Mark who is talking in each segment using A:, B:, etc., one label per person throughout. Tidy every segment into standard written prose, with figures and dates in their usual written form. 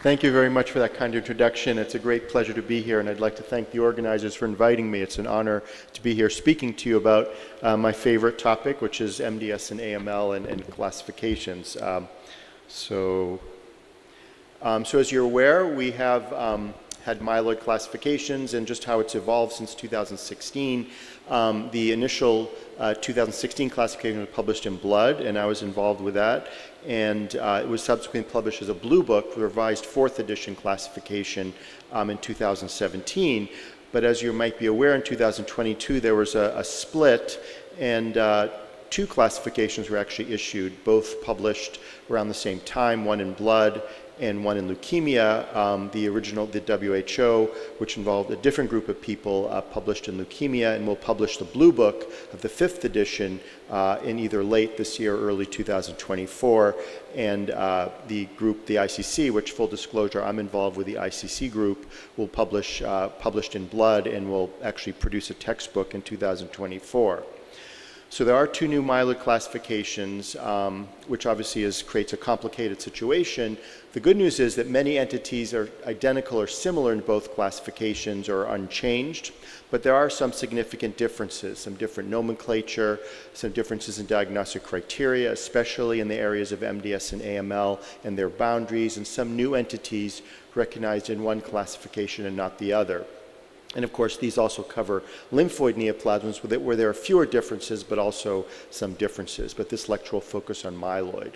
A: Thank you very much for that kind introduction. It's a great pleasure to be here, and I'd like to thank the organizers for inviting me. It's an honor to be here speaking to you about my favorite topic, which is MDS and AML and classifications. So as you're aware, we have had myeloid classifications and just how it's evolved since 2016. The initial 2016 classification was published in Blood, and I was involved with that. And it was subsequently published as a blue book, revised 4th edition classification in 2017. But as you might be aware, in 2022 there was a split, and 2 classifications were actually issued, both published around the same time, one in Blood and one in leukemia. The original, the WHO, which involved a different group of people, published in leukemia, and will publish the blue book of the 5th edition in either late this year or early 2024. And the group, the ICC, which, full disclosure, I'm involved with the ICC group, will publish published in Blood and will actually produce a textbook in 2024. So there are 2 new myeloid classifications, which obviously creates a complicated situation. The good news is that many entities are identical or similar in both classifications or unchanged, but there are some significant differences, some different nomenclature, some differences in diagnostic criteria, especially in the areas of MDS and AML and their boundaries, and some new entities recognized in one classification and not the other. And of course, these also cover lymphoid neoplasms where there are fewer differences, but also some differences. But this lecture will focus on myeloid.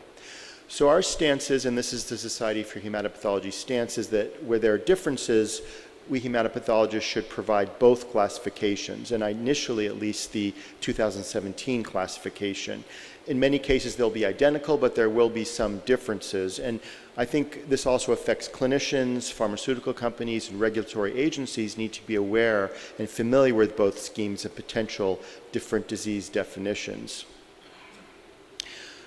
A: So our stance is, and this is the Society for Hematopathology stance, is that where there are differences, we hematopathologists should provide both classifications, and initially at least the 2017 classification. In many cases they'll be identical, but there will be some differences. And I think this also affects clinicians, pharmaceutical companies, and regulatory agencies need to be aware and familiar with both schemes and potential different disease definitions.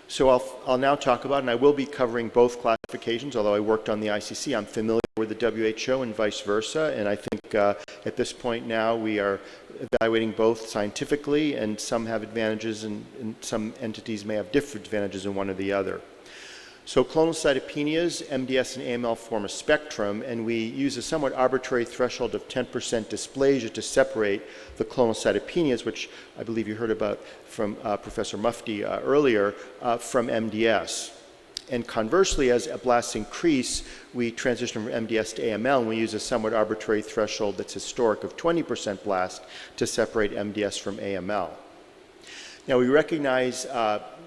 A: So I'll now talk about, and I will be covering both classifications, although I worked on the ICC. I'm familiar with the WHO and vice versa, and I think at this point now we are evaluating both scientifically, and some have advantages and some entities may have different advantages in one or the other. So clonal cytopenias, MDS and AML form a spectrum, and we use a somewhat arbitrary threshold of 10% dysplasia to separate the clonal cytopenias, which I believe you heard about from Professor Mufti earlier, from MDS. And conversely, as blasts increase, we transition from MDS to AML, and we use a somewhat arbitrary threshold that's historic of 20% blast to separate MDS from AML. Now, we recognize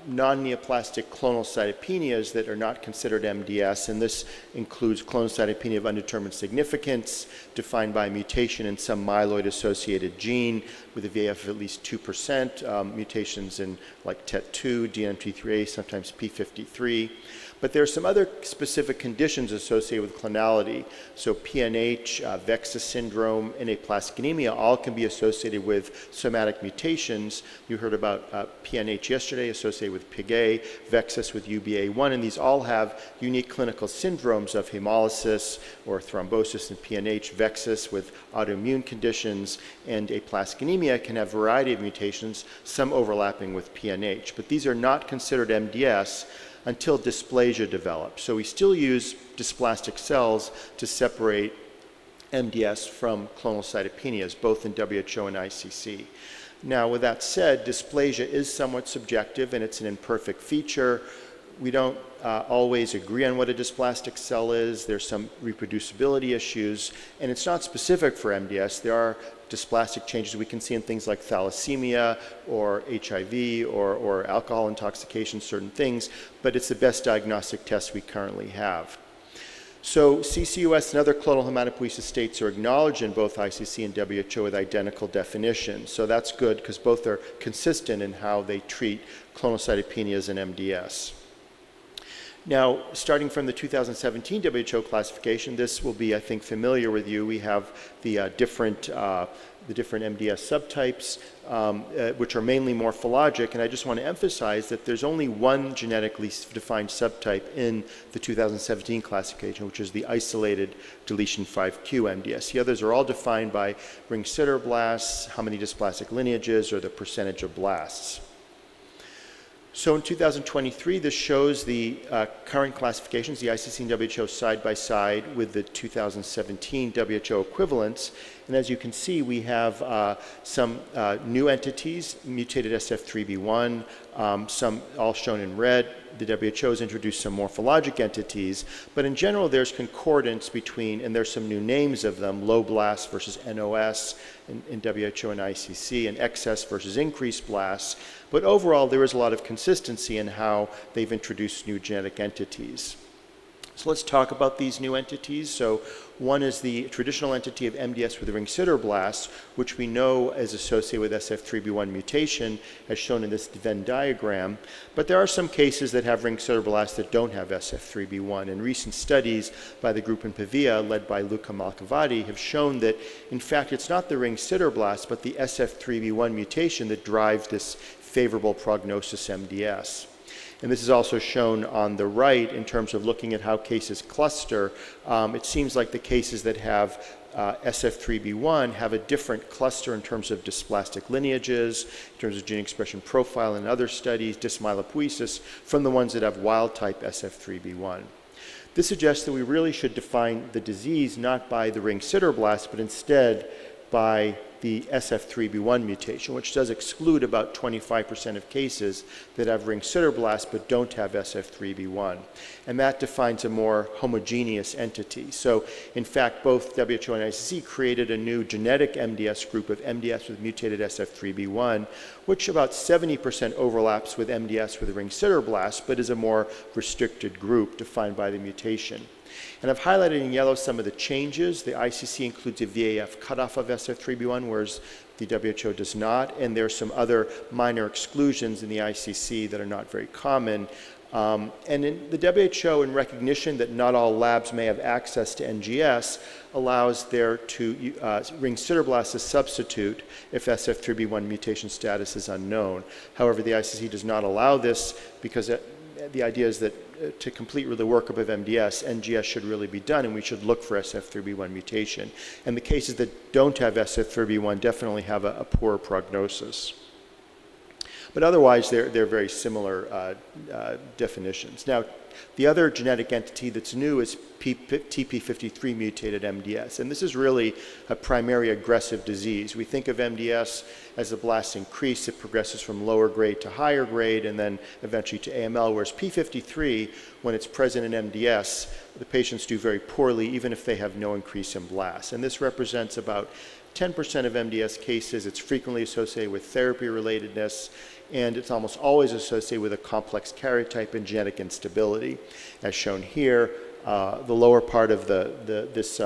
A: non-neoplastic clonal cytopenias that are not considered MDS, and this includes clonal cytopenia of undetermined significance, defined by mutation in some myeloid-associated gene with a VAF of at least 2%, mutations in like TET2, DNMT3A, sometimes P53. But there are some other specific conditions associated with clonality. So PNH, VEXAS syndrome, and aplastic anemia all can be associated with somatic mutations. You heard about PNH yesterday, associated with PIGA, VEXAS with UBA1, and these all have unique clinical syndromes of hemolysis or thrombosis in PNH, VEXAS with autoimmune conditions, and aplastic anemia can have a variety of mutations, some overlapping with PNH. But these are not considered MDS until dysplasia develops. So we still use dysplastic cells to separate MDS from clonal cytopenias, both in WHO and ICC. Now, with that said, dysplasia is somewhat subjective and it's an imperfect feature. We don't always agree on what a dysplastic cell is. There's some reproducibility issues, and it's not specific for MDS. There are dysplastic changes we can see in things like thalassemia or HIV or alcohol intoxication, certain things, but it's the best diagnostic test we currently have. So CCUS and other clonal hematopoiesis states are acknowledged in both ICC and WHO with identical definitions. So that's good because both are consistent in how they treat clonal cytopenias and MDS. Now, starting from the 2017 WHO classification, this will be, I think, familiar with you. We have the different MDS subtypes, which are mainly morphologic, and I just want to emphasize that there's only one genetically defined subtype in the 2017 classification, which is the isolated deletion 5q MDS. The others are all defined by ring sideroblast, how many dysplastic lineages, or the percentage of blasts. So in 2023, this shows the current classifications, the ICC and WHO side by side with the 2017 WHO equivalents. And as you can see, we have some new entities, mutated SF3B1, some all shown in red. The WHO has introduced some morphologic entities, but in general there's concordance between, and there's some new names of them, low blast versus NOS in WHO and ICC, and excess versus increased blasts. But overall there is a lot of consistency in how they've introduced new genetic entities. So let's talk about these new entities. So one is the traditional entity of MDS with ring sideroblast, which we know is associated with SF3B1 mutation, as shown in this Venn diagram. But there are some cases that have ring sideroblast that don't have SF3B1. And recent studies by the group in Pavia, led by Luca Malcavati, have shown that, in fact, it's not the ring sideroblast, but the SF3B1 mutation that drives this favorable prognosis MDS. And this is also shown on the right in terms of looking at how cases cluster. It seems like the cases that have SF3B1 have a different cluster in terms of dysplastic lineages, in terms of gene expression profile and other studies, dysmyelopoiesis, from the ones that have wild-type SF3B1. This suggests that we really should define the disease not by the ring sideroblast, but instead by the SF3B1 mutation, which does exclude about 25% of cases that have ring sideroblast but don't have SF3B1. And that defines a more homogeneous entity. So in fact, both WHO and ICC created a new genetic MDS group of MDS with mutated SF3B1, which about 70% overlaps with MDS with ring sideroblast, but is a more restricted group defined by the mutation. And I've highlighted in yellow some of the changes. The ICC includes a VAF cutoff of SF3B1, whereas the WHO does not. And there are some other minor exclusions in the ICC that are not very common. And in the WHO, in recognition that not all labs may have access to NGS, allows there to ring sideroblast as substitute if SF3B1 mutation status is unknown. However, the ICC does not allow this because the idea is that to complete the workup of MDS, NGS should really be done, and we should look for SF3B1 mutation. And the cases that don't have SF3B1 definitely have a poor prognosis. But otherwise, they're very similar definitions. Now, the other genetic entity that's new is TP53 mutated MDS, and this is really a primary aggressive disease. We think of MDS as the blasts increase, it progresses from lower grade to higher grade and then eventually to AML, whereas P53, when it's present in MDS, the patients do very poorly even if they have no increase in blasts. And this represents about 10% of MDS cases. It's frequently associated with therapy relatedness, and it's almost always associated with a complex karyotype and genetic instability. As shown here, the lower part of this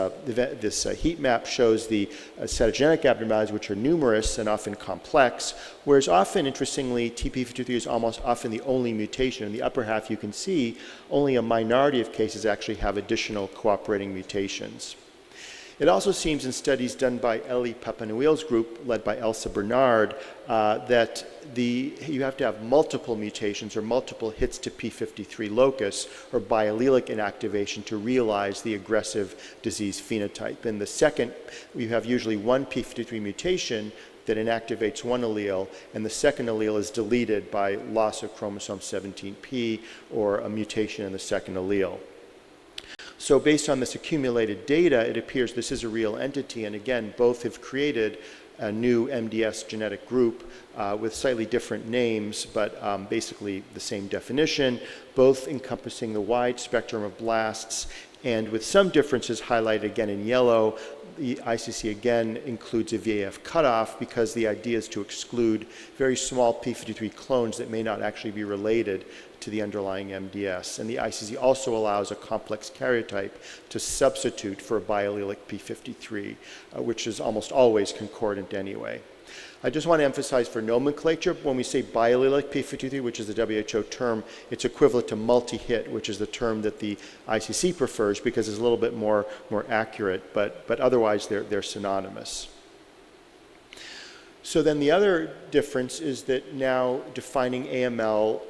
A: heat map shows the cytogenetic abnormalities, which are numerous and often complex, whereas often, interestingly, TP53 is almost often the only mutation. In the upper half, you can see only a minority of cases actually have additional cooperating mutations. It also seems in studies done by Ellie Papanuil's group, led by Elsa Bernard, that you have to have multiple mutations or multiple hits to P53 locus or biallelic inactivation to realize the aggressive disease phenotype. In the second, you have usually one P53 mutation that inactivates one allele, and the second allele is deleted by loss of chromosome 17p or a mutation in the second allele. So based on this accumulated data, it appears this is a real entity, and again, both have created a new MDS genetic group with slightly different names, but basically the same definition, both encompassing the wide spectrum of blasts, and with some differences highlighted again in yellow. The ICC again includes a VAF cutoff because the idea is to exclude very small P53 clones that may not actually be related to the underlying MDS. And the ICC also allows a complex karyotype to substitute for a biallelic P53, which is almost always concordant anyway. I just want to emphasize for nomenclature, when we say biallelic P53, which is the WHO term, it's equivalent to multi-hit, which is the term that the ICC prefers because it's a little bit more accurate, but otherwise they're synonymous. So then the other difference is that now defining AML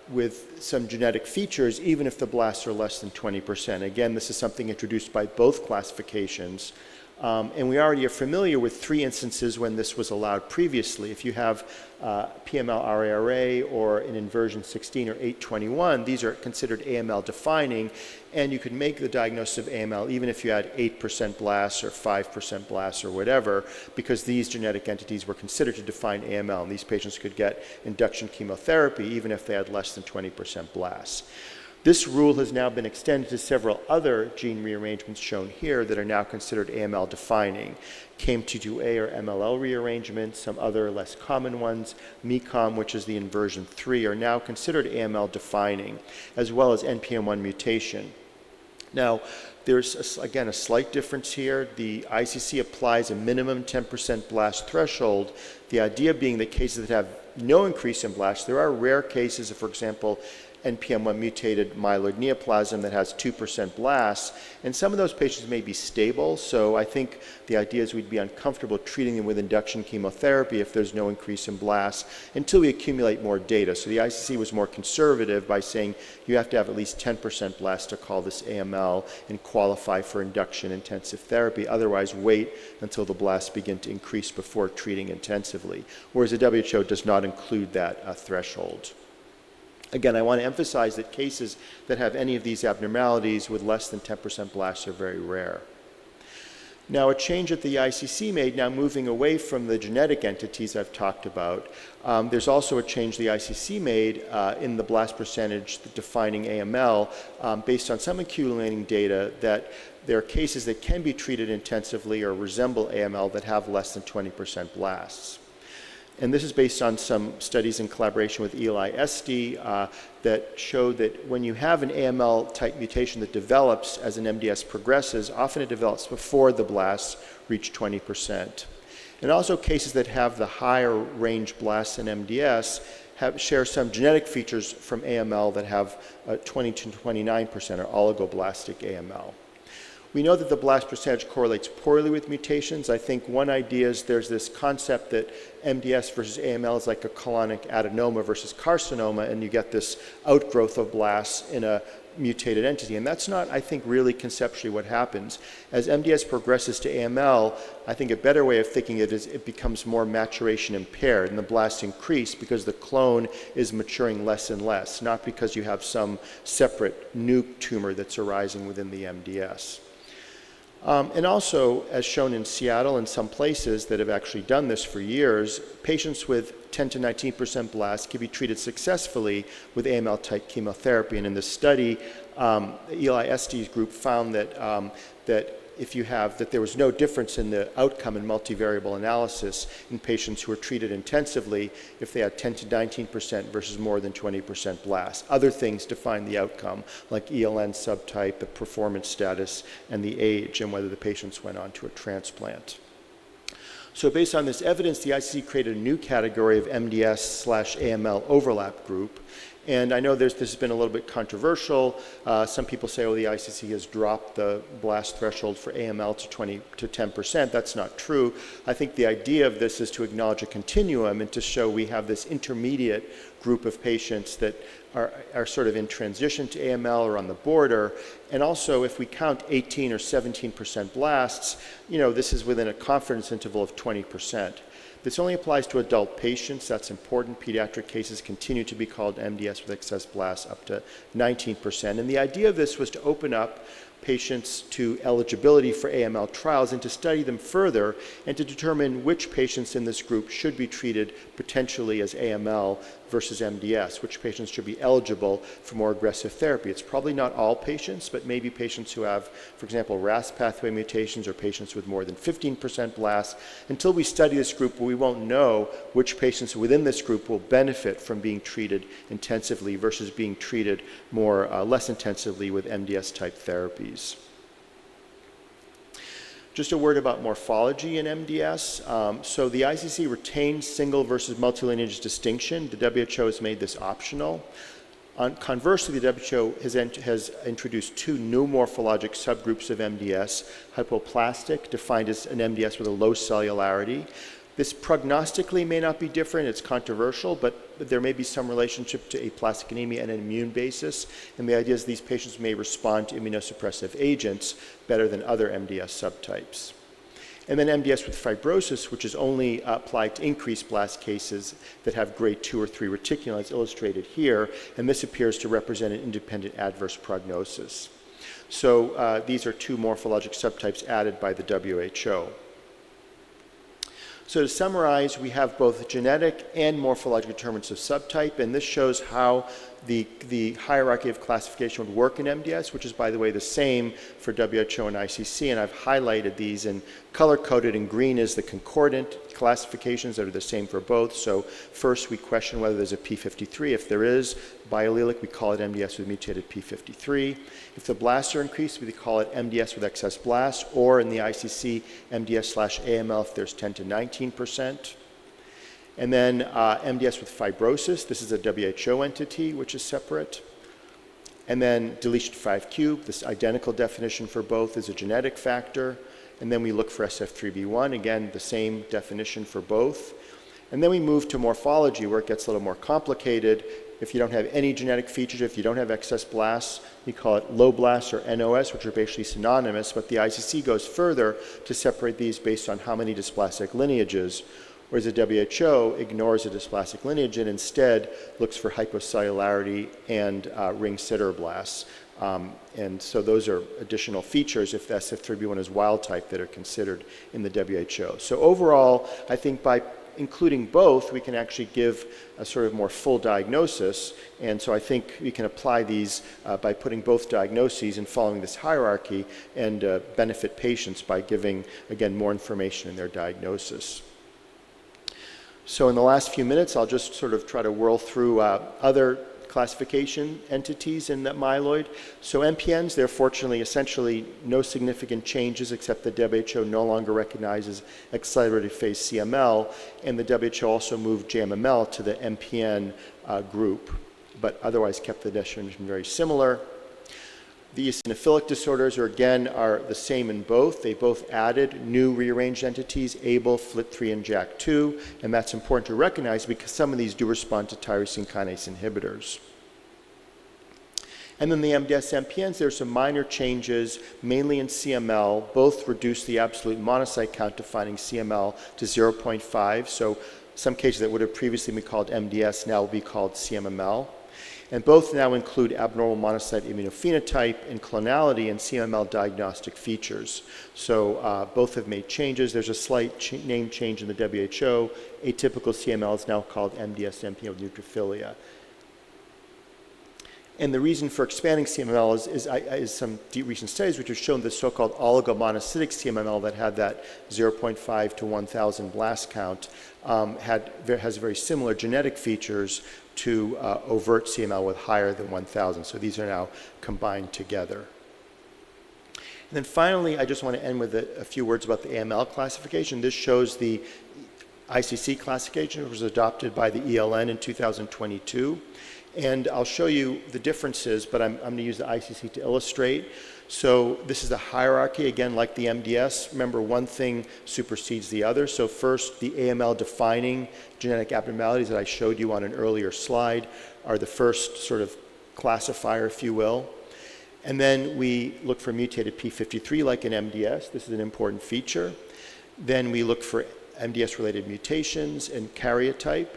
A: with some genetic features, even if the blasts are less than 20%. Again, this is something introduced by both classifications. And we already are familiar with 3 instances when this was allowed previously. If you have PML-RARA or an inversion 16 or 821, these are considered AML defining, and you could make the diagnosis of AML even if you had 8% blasts or 5% blasts or whatever, because these genetic entities were considered to define AML, and these patients could get induction chemotherapy even if they had less than 20% blasts. This rule has now been extended to several other gene rearrangements shown here that are now considered AML defining. KMT2A or MLL rearrangements, some other less common ones, MECOM, which is the inversion 3, are now considered AML defining, as well as NPM1 mutation. Now, there's, again, a slight difference here. The ICC applies a minimum 10% blast threshold, the idea being that cases that have no increase in blasts, there are rare cases of, for example, NPM1 mutated myeloid neoplasm that has 2% blasts, and some of those patients may be stable, so I think the idea is we'd be uncomfortable treating them with induction chemotherapy if there's no increase in blasts until we accumulate more data. So the ICC was more conservative by saying you have to have at least 10% blasts to call this AML and qualify for induction intensive therapy, otherwise wait until the blasts begin to increase before treating intensively, whereas the WHO does not include that threshold. Again, I want to emphasize that cases that have any of these abnormalities with less than 10% blasts are very rare. Now, a change that the ICC made, now moving away from the genetic entities I've talked about, there's also a change the ICC made in the blast percentage defining AML based on some accumulating data that there are cases that can be treated intensively or resemble AML that have less than 20% blasts. And this is based on some studies in collaboration with Eli Esty that show that when you have an AML type mutation that develops as an MDS progresses, often it develops before the blasts reach 20%. And also cases that have the higher range blasts in MDS share some genetic features from AML that have 20 to 29% or oligoblastic AML. We know that the blast percentage correlates poorly with mutations. I think one idea is there's this concept that MDS versus AML is like a colonic adenoma versus carcinoma, and you get this outgrowth of blasts in a mutated entity. And that's not, I think, really conceptually what happens. As MDS progresses to AML, I think a better way of thinking it is it becomes more maturation impaired, and the blasts increase because the clone is maturing less and less, not because you have some separate new tumor that's arising within the MDS. And also, as shown in Seattle and some places that have actually done this for years, patients with 10 to 19% blasts can be treated successfully with AML-type chemotherapy. And in this study, Eli Esty's group found that there was no difference in the outcome in multivariable analysis in patients who were treated intensively if they had 10 to 19% versus more than 20% blasts. Other things define the outcome, like ELN subtype, the performance status, and the age, and whether the patients went on to a transplant. So based on this evidence, the ICC created a new category of MDS/AML overlap group. And I know this has been a little bit controversial. Some people say, oh, the ICC has dropped the blast threshold for AML to 20 to 10%. That's not true. I think the idea of this is to acknowledge a continuum and to show we have this intermediate group of patients that are sort of in transition to AML or on the border. And also, if we count 18 or 17% blasts, this is within a confidence interval of 20%. This only applies to adult patients. That's important. Pediatric cases continue to be called MDS with excess blasts up to 19%. And the idea of this was to open up patients to eligibility for AML trials and to study them further and to determine which patients in this group should be treated potentially as AML versus MDS, which patients should be eligible for more aggressive therapy. It's probably not all patients, but maybe patients who have, for example, RAS pathway mutations or patients with more than 15% blasts. Until we study this group, we won't know which patients within this group will benefit from being treated intensively versus being treated less intensively with MDS-type therapies. Just a word about morphology in MDS. So the ICC retains single versus multilineage distinction. The WHO has made this optional. Conversely, the WHO has introduced 2 new morphologic subgroups of MDS, hypoplastic, defined as an MDS with a low cellularity. This prognostically may not be different, it's controversial, but there may be some relationship to aplastic anemia and an immune basis, and the idea is these patients may respond to immunosuppressive agents better than other MDS subtypes. And then MDS with fibrosis, which is only applied to increased blast cases that have grade 2 or 3 reticulum, as illustrated here, and this appears to represent an independent adverse prognosis. So these are 2 morphologic subtypes added by the WHO. So to summarize, we have both genetic and morphologic determinants of subtype, and this shows how the hierarchy of classification would work in MDS, which is, by the way, the same for WHO and ICC, and I've highlighted these and color-coded in green is the concordant classifications that are the same for both. So first we question whether there's a P53. If there is, biallelic, we call it MDS with mutated P53. If the blasts are increased, we call it MDS with excess blasts, or in the ICC, MDS/AML if there's 10 to 19%. And then MDS with fibrosis, this is a WHO entity, which is separate. And then deletion 5q, this identical definition for both is a genetic factor. And then we look for SF3B1, again, the same definition for both. And then we move to morphology, where it gets a little more complicated. If you don't have any genetic features, if you don't have excess blasts, you call it low blasts or NOS, which are basically synonymous, but the ICC goes further to separate these based on how many dysplastic lineages, whereas the WHO ignores the dysplastic lineage and instead looks for hypocellularity and ring sideroblasts. And so those are additional features if the SF3B1 is wild type that are considered in the WHO. So overall, I think by including both, we can actually give a sort of more full diagnosis. And so I think we can apply these by putting both diagnoses and following this hierarchy and benefit patients by giving, again, more information in their diagnosis. So in the last few minutes, I'll just sort of try to whirl through other classification entities in that myeloid. So MPNs, they're fortunately essentially no significant changes except the WHO no longer recognizes accelerated phase CML, and the WHO also moved JMML to the MPN group, but otherwise kept the definition very similar. The eosinophilic disorders are the same in both. They both added new rearranged entities, ABL, FLT3, and JAK2, and that's important to recognize because some of these do respond to tyrosine kinase inhibitors. And then the MDS-MPNs, there are some minor changes, mainly in CML. Both reduce the absolute monocyte count defining CML to 0.5. So some cases that would have previously been called MDS now will be called CMML. And both now include abnormal monocyte immunophenotype and clonality and CML diagnostic features. So both have made changes. There's a slight name change in the WHO. Atypical CML is now called MDS-MPN with neutrophilia. And the reason for expanding CMML is some recent studies which have shown the so-called oligomonocytic CMML that had that 0.5 to 1,000 blast count has very similar genetic features to overt CML with higher than 1,000. So these are now combined together. And then finally, I just want to end with a few words about the AML classification. This shows the ICC classification, which was adopted by the ELN in 2022. And I'll show you the differences, but I'm going to use the ICC to illustrate. So this is a hierarchy, again, like the MDS. Remember, one thing supersedes the other. So first, the AML defining genetic abnormalities that I showed you on an earlier slide are the first sort of classifier, if you will. And then we look for mutated P53 like in MDS. This is an important feature. Then we look for MDS-related mutations and karyotype.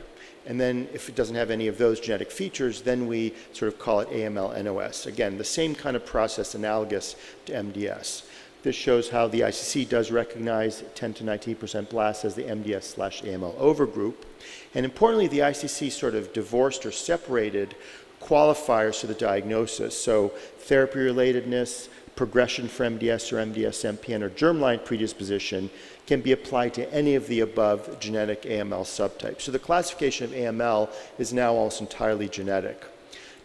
A: And then if it doesn't have any of those genetic features, then we sort of call it AML-NOS. Again, the same kind of process analogous to MDS. This shows how the ICC does recognize 10 to 19% blasts as the MDS/AML overgroup. And importantly, the ICC sort of divorced or separated qualifiers to the diagnosis. So therapy relatedness, progression for MDS or MDS-MPN, or germline predisposition can be applied to any of the above genetic AML subtypes. So the classification of AML is now almost entirely genetic.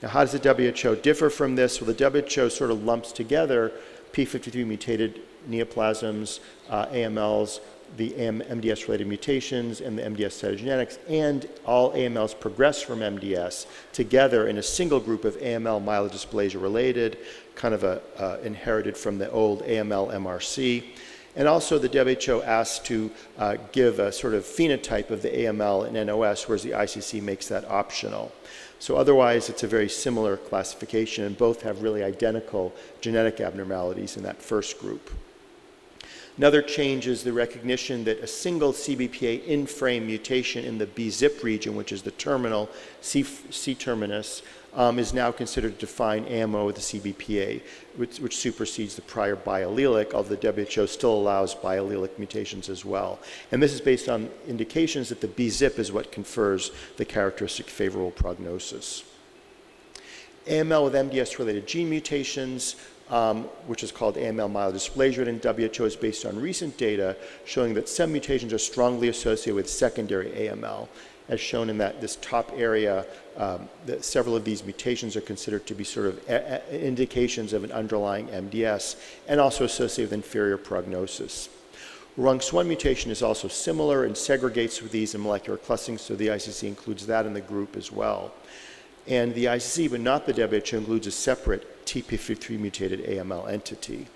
A: Now, how does the WHO differ from this? Well, the WHO sort of lumps together P53 mutated neoplasms, AMLs, the MDS-related mutations, and the MDS cytogenetics, and all AMLs progress from MDS together in a single group of AML myelodysplasia related, kind of inherited from the old AML-MRC. And also the WHO asks to give a sort of phenotype of the AML and NOS, whereas the ICC makes that optional. So otherwise, it's a very similar classification, and both have really identical genetic abnormalities in that first group. Another change is the recognition that a single CBPA in-frame mutation in the B-zip region, which is the terminal C-terminus, is now considered to define AMO with the CBPA, which supersedes the prior biallelic, although the WHO still allows biallelic mutations as well. And this is based on indications that the B-zip is what confers the characteristic favorable prognosis. AML with MDS-related gene mutations, which is called AML myelodysplasia in WHO, is based on recent data showing that some mutations are strongly associated with secondary AML. As shown in this top area, that several of these mutations are considered to be sort of indications of an underlying MDS and also associated with inferior prognosis. RUNX1 mutation is also similar and segregates with these in molecular clustering, so the ICC includes that in the group as well. And the ICC, but not the WHO, includes a separate TP53 mutated AML entity.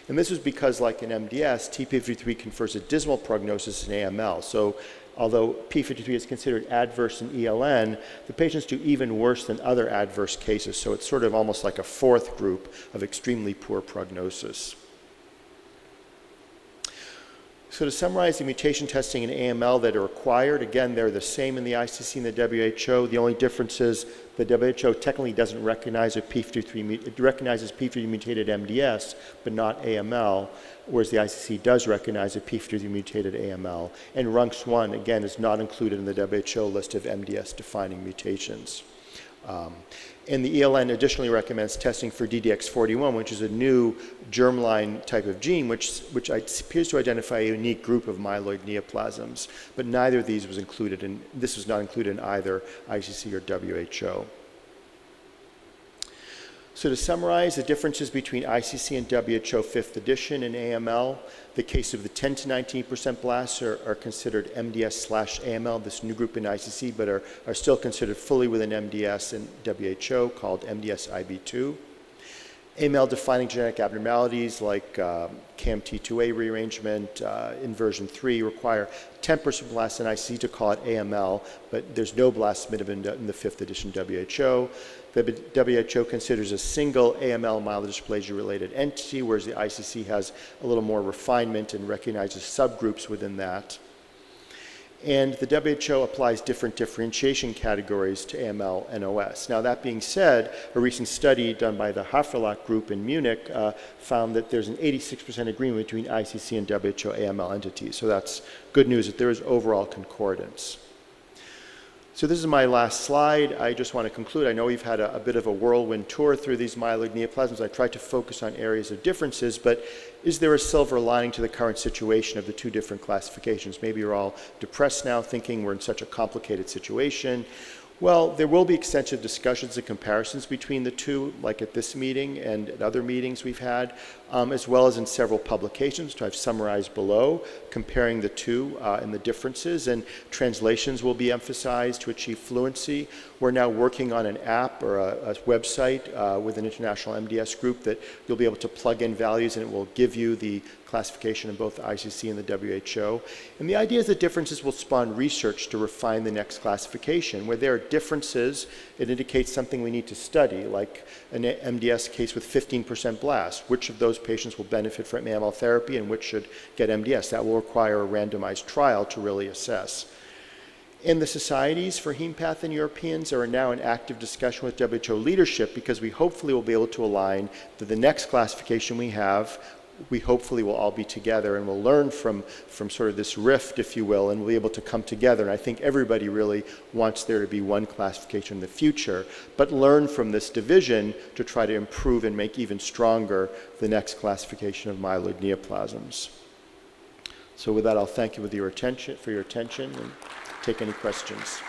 A: And this is because, like in MDS, TP53 confers a dismal prognosis in AML. So although P53 is considered adverse in ELN, the patients do even worse than other adverse cases. So it's sort of almost like a fourth group of extremely poor prognosis. So to summarize the mutation testing in AML that are required, again, they're the same in the ICC and the WHO. The only difference is the WHO technically doesn't recognize a P53, it recognizes P53 mutated MDS, but not AML, whereas the ICC does recognize a P53 mutated AML. And RUNX1, again, is not included in the WHO list of MDS defining mutations. And the ELN additionally recommends testing for DDX41, which is a new germline type of gene, which appears to identify a unique group of myeloid neoplasms. But neither of these was included, and this was not included in either ICC or WHO. So to summarize the differences between ICC and WHO 5th edition in AML, the case of the 10 to 19% blasts are considered MDS/AML, this new group in ICC, but are still considered fully within MDS and WHO, called MDS-IB2. AML defining genetic abnormalities like CAMT2A rearrangement, inversion 3 require 10% blasts in ICC to call it AML, but there's no blast submitted in the 5th edition WHO. The WHO considers a single AML myelodysplasia-related entity, whereas the ICC has a little more refinement and recognizes subgroups within that. And the WHO applies different differentiation categories to AML and OS. Now, that being said, a recent study done by the Haferlach group in Munich found that there's an 86% agreement between ICC and WHO AML entities. So that's good news that there is overall concordance. So this is my last slide. I just want to conclude. I know we've had a bit of a whirlwind tour through these myeloid neoplasms. I tried to focus on areas of differences, but is there a silver lining to the current situation of the two different classifications? Maybe you're all depressed now, thinking we're in such a complicated situation. Well, there will be extensive discussions and comparisons between the two, like at this meeting and at other meetings we've had, as well as in several publications, which I've summarized below, comparing the two and the differences, and translations will be emphasized to achieve fluency. We're now working on an app or a website with an international MDS group that you'll be able to plug in values and it will give you the classification in both the ICC and the WHO. And the idea is that differences will spawn research to refine the next classification. Where there are differences, it indicates something we need to study, like an MDS case with 15% blast. Which of those patients will benefit from AML therapy and which should get MDS? That will require a randomized trial to really assess. And the societies for hemopath and Europeans are now in active discussion with WHO leadership because we hopefully will be able to align that the next classification we have, we hopefully will all be together and we'll learn from sort of this rift, if you will, and we'll be able to come together. And I think everybody really wants there to be one classification in the future, but learn from this division to try to improve and make even stronger the next classification of myeloid neoplasms. So with that, I'll thank you for your attention and take any questions.